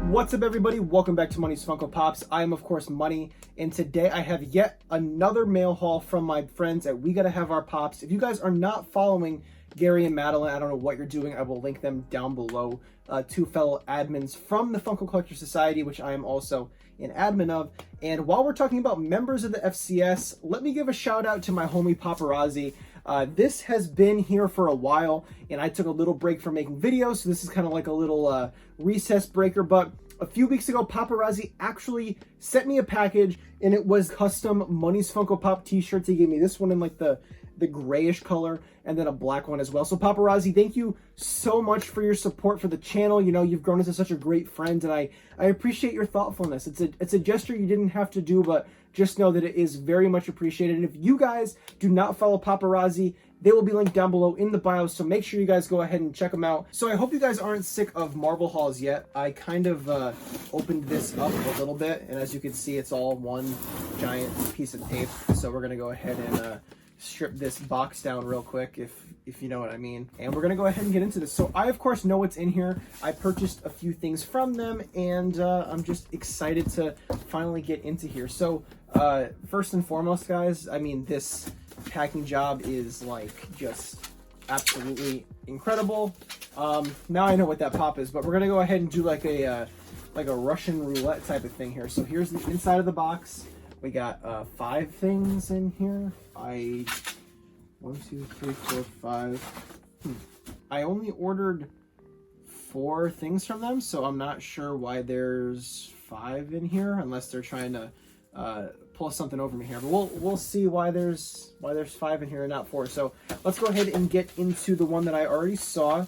What's up, everybody? Welcome back to Money's Funko Pops. I am, of course, Money, and today I have yet another mail haul from my friends at We Gotta Have Our Pops. If you guys are not following Gary and Madeline, I don't know what you're doing. I will link them down below. Two fellow admins from the Funko Collector Society, which I am also an admin of. And while we're talking about members of the FCS, let me give a shout out to my homie Paparazzi. This has been here for a while, and I took a little break from making videos, so this is kind of like a little recess breaker. But a few weeks ago, Paparazzi actually sent me a package, and it was custom Money's Funko Pop t-shirts. He gave me this one in like the grayish color, and then a black one as well. So Paparazzi, thank you so much for your support for the channel. You know, you've grown into such a great friend, and I appreciate your thoughtfulness. It's a gesture you didn't have to do, but just know that it is very much appreciated. And if you guys do not follow Paparazzi, they will be linked down below in the bio, so make sure you guys go ahead and check them out. So I hope you guys aren't sick of Marvel hauls yet. I kind of opened this up a little bit, and as you can see, it's all one giant piece of tape. So we're gonna go ahead and strip this box down real quick, if you know what I mean. And we're gonna go ahead and get into this. So I, of course, know what's in here. I purchased a few things from them, and I'm just excited to finally get into here. So first and foremost, guys, I mean, this packing job is like just absolutely incredible. Now I know what that pop is, but we're gonna go ahead and do like a Russian roulette type of thing here. So here's the inside of the box. We got 5 things in here. 1, 2, 3, 4, 5. I only ordered 4 things from them, so I'm not sure why there's 5 in here, unless they're trying to pull something over me here. But we'll see why there's 5 in here and not 4. So let's go ahead and get into the one that I already saw.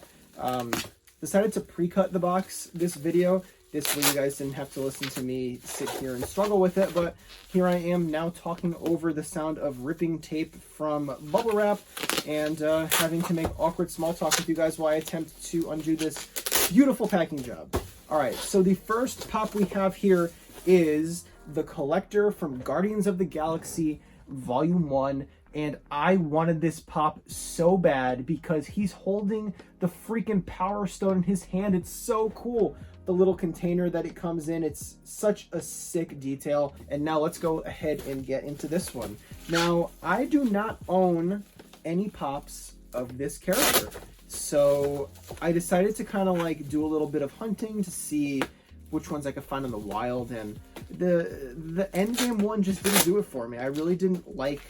Decided to pre-cut the box this video. This way you guys didn't have to listen to me sit here and struggle with it, but here I am now talking over the sound of ripping tape from bubble wrap and having to make awkward small talk with you guys while I attempt to undo this beautiful packing job. All right, so the first pop we have here is the Collector from Guardians of the Galaxy Volume 1. And I wanted this pop so bad because he's holding the freaking Power Stone in his hand. It's so cool. The little container that it comes in, it's such a sick detail. And now let's go ahead and get into this one. Now, I do not own any pops of this character, so I decided to kind of like do a little bit of hunting to see which ones I could find in the wild, and the endgame one just didn't do it for me. I really didn't like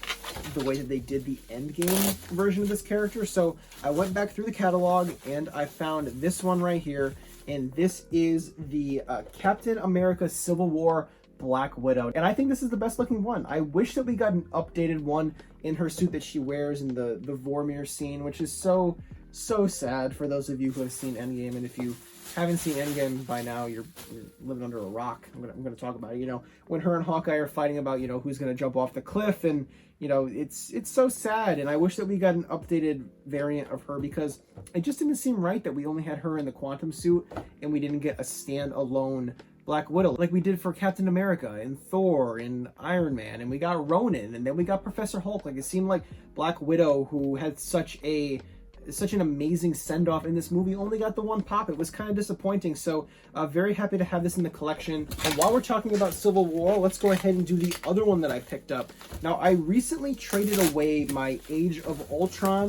the way that they did the endgame version of this character, so I went back through the catalog and I found this one right here, and this is the Captain America Civil War Black Widow, and I think this is the best looking one. I wish that we got an updated one in her suit that she wears in the Vormir scene, which is so sad for those of you who have seen Endgame. And if you haven't seen Endgame by now, you're living under a rock. I'm gonna talk about it. You know, when her and Hawkeye are fighting about, you know, who's gonna jump off the cliff, and you know, it's so sad. And I wish that we got an updated variant of her, because it just didn't seem right that we only had her in the quantum suit and we didn't get a standalone Black Widow like we did for Captain America and Thor and Iron Man, and we got Ronan, and then we got Professor Hulk. Like, it seemed like Black Widow, who had such an amazing send-off in this movie, only got the one pop. It was kind of disappointing, so very happy to have this in the collection. And while we're talking about Civil War, let's go ahead and do the other one that I picked up. Now, I recently traded away my Age of Ultron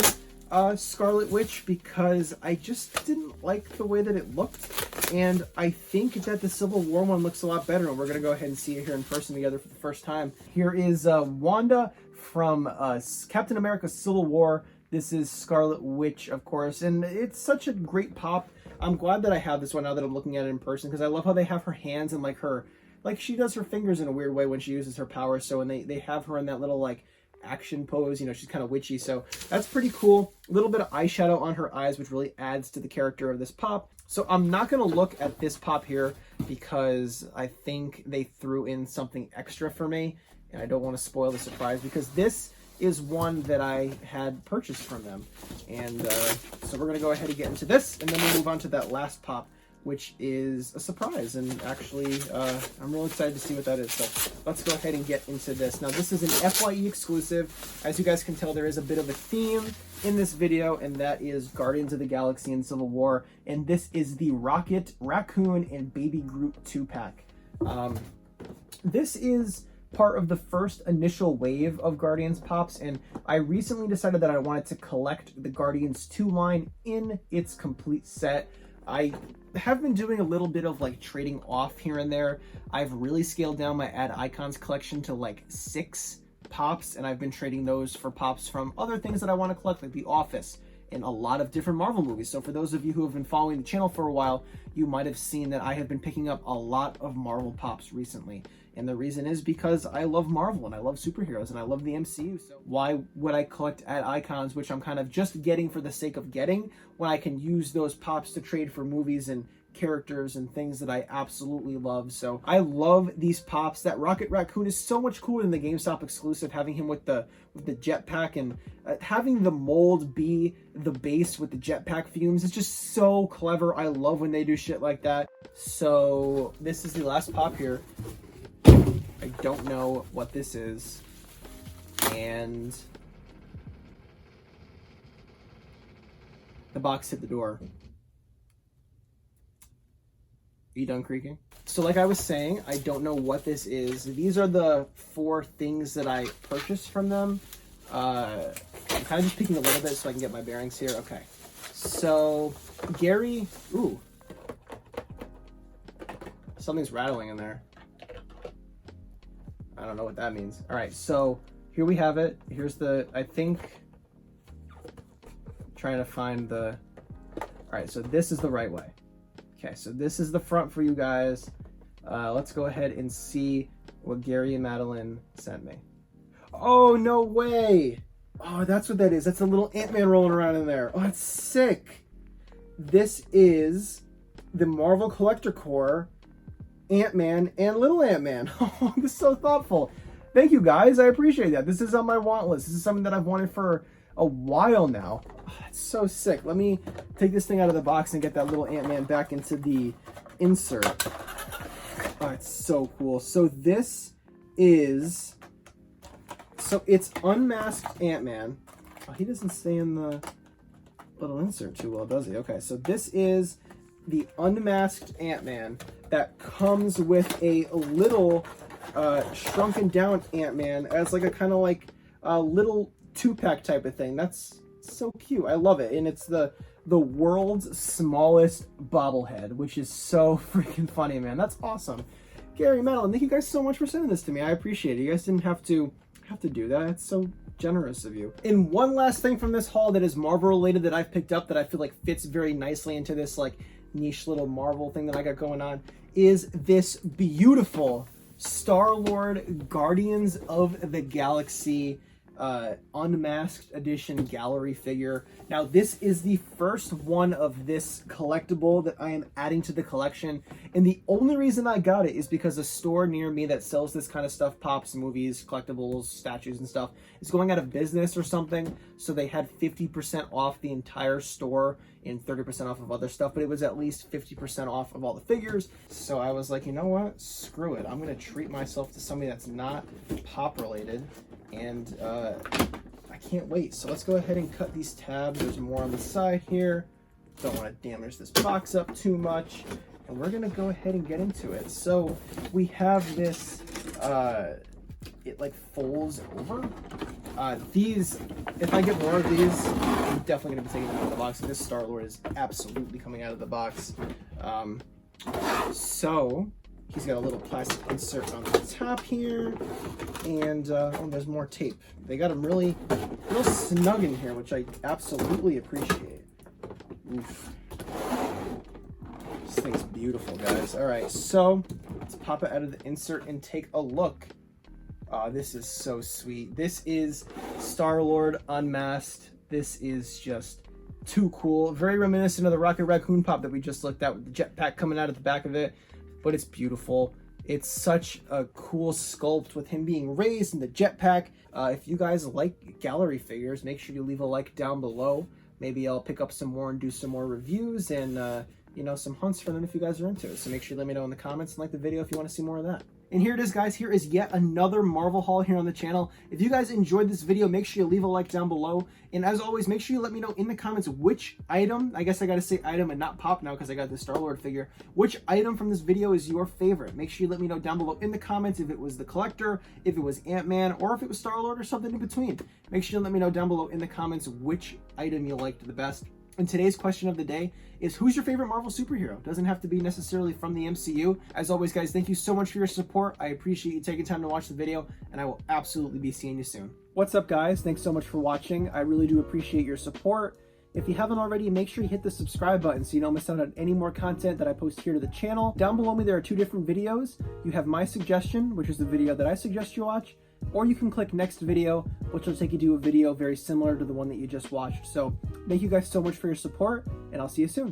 Scarlet Witch because I just didn't like the way that it looked, and I think that the Civil War one looks a lot better, and we're going to go ahead and see it here in person together for the first time. Here is Wanda from Captain America Civil War. This is Scarlet Witch, of course, and it's such a great pop. I'm glad that I have this one now that I'm looking at it in person, because I love how they have her hands and like she does her fingers in a weird way when she uses her power. So when they have her in that little like action pose, you know, she's kind of witchy, so that's pretty cool. A little bit of eyeshadow on her eyes, which really adds to the character of this pop. So I'm not going to look at this pop here because I think they threw in something extra for me, and I don't want to spoil the surprise, because this is one that I had purchased from them. And so we're going to go ahead and get into this, and then we'll move on to that last pop which is a surprise. And actually, I'm real excited to see what that is. So let's go ahead and get into this. Now, this is an FYE exclusive. As you guys can tell, there is a bit of a theme in this video, and that is Guardians of the Galaxy and Civil War. And this is the Rocket, Raccoon, and Baby Groot 2-pack. This is part of the first initial wave of Guardians Pops, and I recently decided that I wanted to collect the Guardians 2 line in its complete set. I have been doing a little bit of like trading off here and there. I've really scaled down my Add Icons collection to like 6 Pops, and I've been trading those for Pops from other things that I want to collect, like The Office and a lot of different Marvel movies. So for those of you who have been following the channel for a while, you might have seen that I have been picking up a lot of Marvel Pops recently. And the reason is because I love Marvel and I love superheroes and I love the MCU. So why would I collect Add Icons, which I'm kind of just getting for the sake of getting, when I can use those Pops to trade for movies and characters and things that I absolutely love. So I love these Pops. That Rocket Raccoon is so much cooler than the GameStop exclusive, having him with the jetpack, and having the mold be the base with the jetpack fumes is just so clever. I love when they do shit like that. So this is the last Pop here. I don't know what this is, and the box hit the door. Are you done creaking? So like I was saying, I don't know what this is. These are the 4 things that I purchased from them. I'm kind of just peeking a little bit so I can get my bearings here. Okay. So Gary, ooh, something's rattling in there. I don't know what that means. All right, so here we have it. Here's the, I think, trying to find the, all right, so this is the right way. Okay, so this is the front for you guys. Let's go ahead and see what Gary and Madeline sent me. Oh, no way. Oh, that's what that is. That's a little Ant-Man rolling around in there. Oh, that's sick. This is the Marvel Collector Core Ant-Man and Little Ant-Man. Oh, this is so thoughtful. Thank you, guys. I appreciate that. This is on my want list. This is something that I've wanted for a while now. Oh, that's so sick. Let me take this thing out of the box and get that little Ant-Man back into the insert. Oh, it's so cool. So this is... So it's unmasked Ant-Man. Oh, he doesn't stay in the little insert too well, does he? Okay, so this is the unmasked Ant-Man that comes with a little shrunken down Ant-Man as like a kind of like a little 2-pack type of thing. That's so cute. I love it. And it's the world's smallest bobblehead, which is so freaking funny, man. That's awesome. Gary, Madeline, thank you guys so much for sending this to me. I appreciate it. You guys didn't have to do that. It's so generous of you. And one last thing from this haul that is Marvel related that I've picked up that I feel like fits very nicely into this like niche little Marvel thing that I got going on is this beautiful Star-Lord Guardians of the Galaxy unmasked edition gallery figure. Now this is the first one of this collectible that I am adding to the collection, and the only reason I got it is because a store near me that sells this kind of stuff, Pops, movies, collectibles, statues and stuff, is going out of business or something, so they had 50% off the entire store and 30% off of other stuff, but it was at least 50% off of all the figures. So I was like, you know what, screw it, I'm gonna treat myself to something that's not Pop related, and I can't wait. So let's go ahead and cut these tabs. There's more on the side here. Don't want to damage this box up too much, and we're gonna go ahead and get into it. So we have this it like folds over. These, if I get more of these, I'm definitely gonna be taking them out of the box. This Star-Lord is absolutely coming out of the box. So he's got a little plastic insert on the top here, and oh, there's more tape. They got him real snug in here, which I absolutely appreciate. Oof. This thing's beautiful, guys. All right, so let's pop it out of the insert and take a look. This is so sweet. This is Star-Lord unmasked. This is just too cool. Very reminiscent of the Rocket Raccoon Pop that we just looked at with the jetpack coming out of the back of it, but it's beautiful. It's such a cool sculpt with him being raised in the jetpack. If you guys like gallery figures, make sure you leave a like down below. Maybe I'll pick up some more and do some more reviews and you know, some hunts for them if you guys are into it. So make sure you let me know in the comments and like the video if you want to see more of that. And here it is, guys. Here is yet another Marvel haul here on the channel. If you guys enjoyed this video, make sure you leave a like down below. And as always, make sure you let me know in the comments which item, I guess I got to say item and not pop now because I got the Star-Lord figure, which item from this video is your favorite. Make sure you let me know down below in the comments if it was the Collector, if it was Ant-Man, or if it was Star-Lord or something in between. Make sure you let me know down below in the comments which item you liked the best. And today's question of the day is, who's your favorite Marvel superhero? Doesn't have to be necessarily from the MCU. As always, guys, thank you so much for your support. I appreciate you taking time to watch the video, and I will absolutely be seeing you soon. What's up, guys? Thanks so much for watching. I really do appreciate your support. If you haven't already, make sure you hit the subscribe button so you don't miss out on any more content that I post here to the channel. Down below me, there are two different videos. You have my suggestion, which is the video that I suggest you watch, or you can click next video, which will take you to a video very similar to the one that you just watched. So thank you guys so much for your support, and I'll see you soon.